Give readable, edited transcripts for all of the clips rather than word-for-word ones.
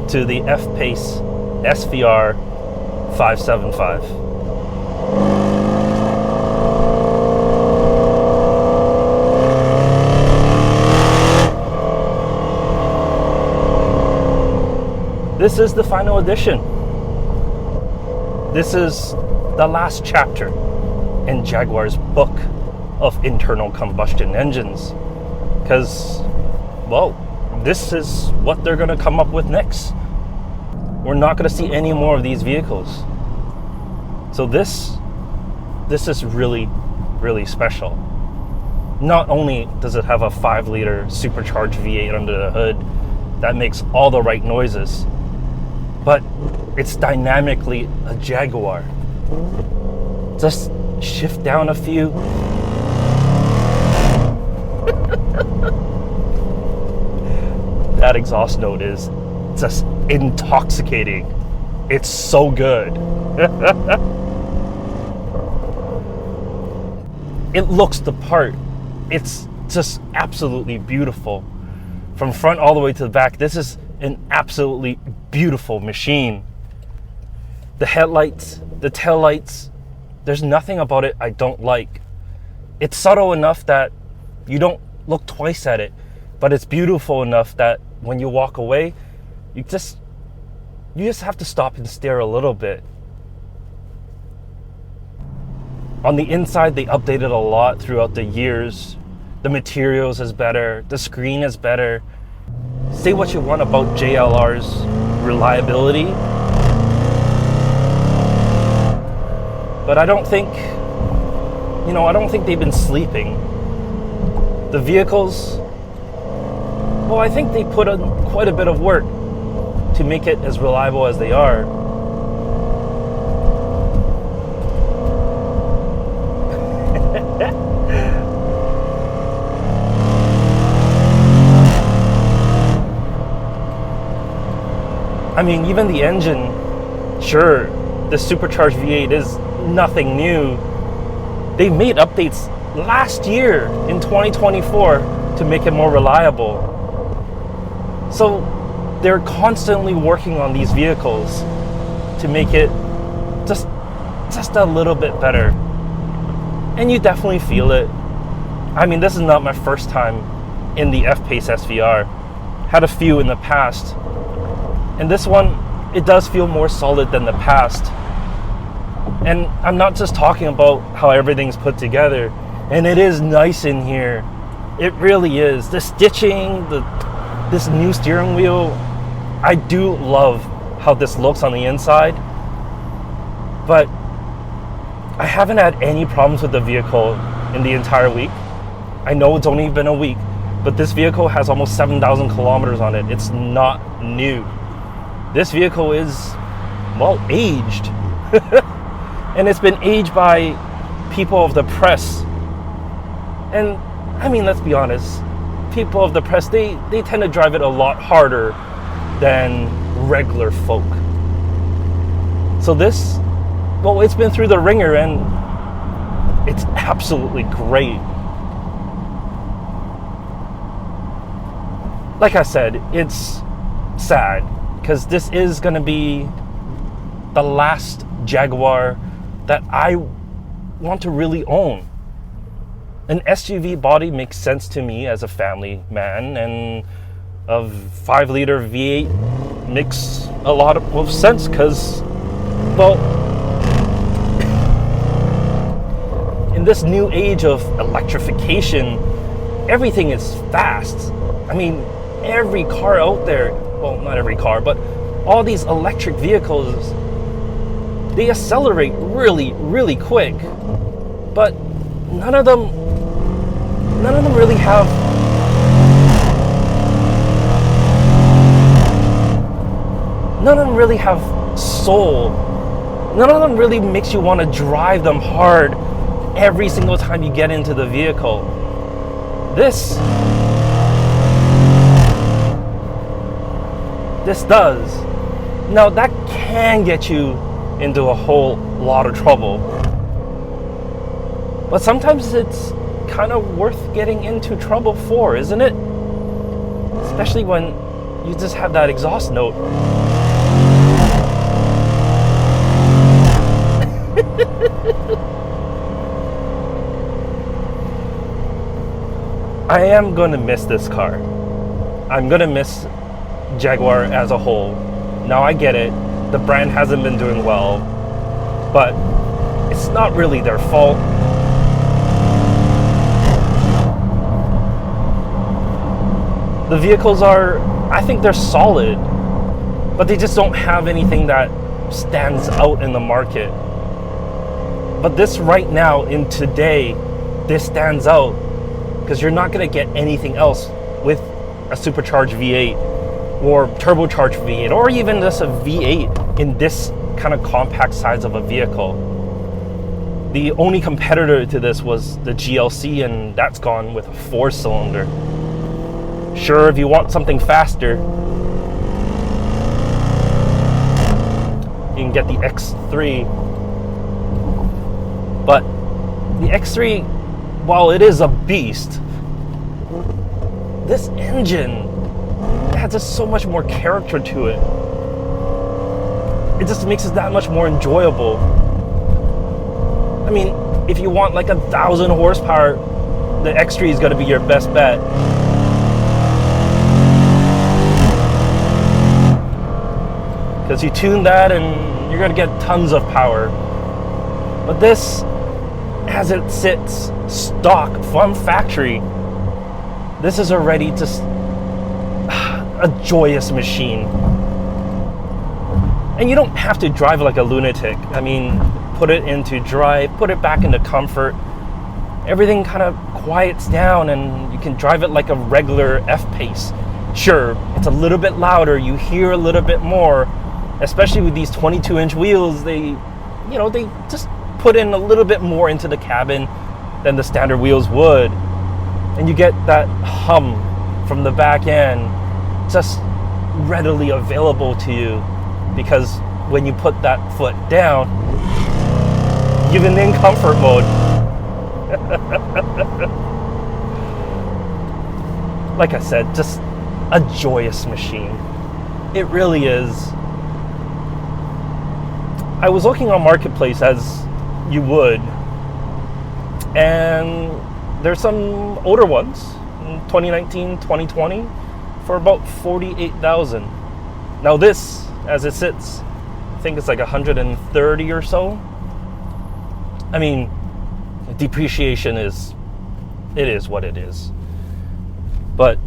to the F-Pace SVR 575. This is the final edition. This is the last chapter in Jaguar's book of internal combustion engines. Because, well, this is what they're going to come up with next. We're not going to see any more of these vehicles. So this is really, really special. Not only does it have a 5-liter supercharged V8 under the hood that makes all the right noises, but it's dynamically a Jaguar. Just shift down a few. That exhaust note is just intoxicating. It's so good. It looks the part. It's just absolutely beautiful. From front all the way to the back, this is an absolutely beautiful machine. The headlights, the taillights, there's nothing about it I don't like. It's subtle enough that you don't look twice at it, but it's beautiful enough that when you walk away, you just have to stop and stare a little bit. On the inside, they updated a lot throughout the years. The materials is better, the screen is better. Say what you want about JLR's reliability, but I don't think they've been sleeping. The vehicles, well, I think they put in quite a bit of work to make it as reliable as they are. I mean, even the engine, sure, the supercharged V8 is nothing new. They made updates last year in 2024 to make it more reliable. So they're constantly working on these vehicles to make it just a little bit better. And you definitely feel it. I mean, this is not my first time in the F-Pace SVR. Had a few in the past. And this one, it does feel more solid than the past. And I'm not just talking about how everything's put together. And it is nice in here. It really is. The stitching, this new steering wheel, I do love how this looks on the inside. But I haven't had any problems with the vehicle in the entire week. I know it's only been a week, but this vehicle has almost 7,000 kilometers on it. It's not new. This vehicle is, well, aged. And it's been aged by people of the press. And, I mean, let's be honest. People of the press, they tend to drive it a lot harder than regular folk. So this, well, it's been through the ringer and it's absolutely great. Like I said, it's sad because this is going to be the last Jaguar that I want to really own. An SUV body makes sense to me as a family man, and a 5-liter V8 makes a lot of sense because, well, in this new age of electrification, everything is fast. I mean, every car out there, well, not every car, but all these electric vehicles, they accelerate really, really quick. But none of them really have soul. None of them really makes you want to drive them hard every single time you get into the vehicle. This does. Now that can get you into a whole lot of trouble. But sometimes it's kind of worth getting into trouble for, isn't it? Especially when you just have that exhaust note. I am going to miss this car. I'm going to miss Jaguar as a whole. Now I get it. The brand hasn't been doing well, but it's not really their fault. The vehicles are, I think they're solid, but they just don't have anything that stands out in the market. But this right now, in today, this stands out because you're not going to get anything else with a supercharged V8 or turbocharged V8 or even just a V8 in this kind of compact size of a vehicle. The only competitor to this was the GLC, and that's gone with a 4-cylinder. Sure, if you want something faster, you can get the X3. But the X3, while it is a beast, this engine adds just so much more character to it. It just makes it that much more enjoyable. I mean, if you want like 1,000 horsepower, the X3 is going to be your best bet. Because you tune that and you're going to get tons of power. But this, as it sits stock from factory, this is already just a joyous machine. And you don't have to drive like a lunatic. I mean, put it into drive, put it back into comfort. Everything kind of quiets down and you can drive it like a regular F-Pace. Sure, it's a little bit louder, you hear a little bit more, especially with these 22-inch wheels. They just put in a little bit more into the cabin than the standard wheels would. And you get that hum from the back end just readily available to you, because when you put that foot down, even in comfort mode, like I said, just a joyous machine. It really is. I was looking on Marketplace as you would, and there's some older ones, 2019, 2020, for about $48,000. Now this, as it sits, I think it's like 130 or so. I mean, depreciation is what it is. But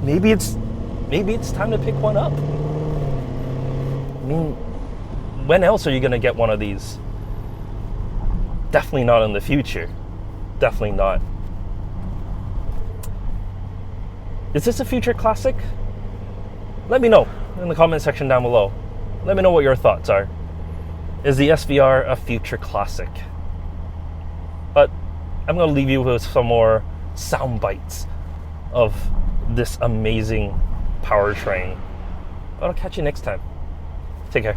maybe it's time to pick one up. I mean, when else are you going to get one of these? Definitely not in the future. Definitely not. Is this a future classic? Let me know in the comment section down below. Let me know what your thoughts are. Is the SVR a future classic? But I'm going to leave you with some more sound bites of this amazing powertrain. But I'll catch you next time. Take care.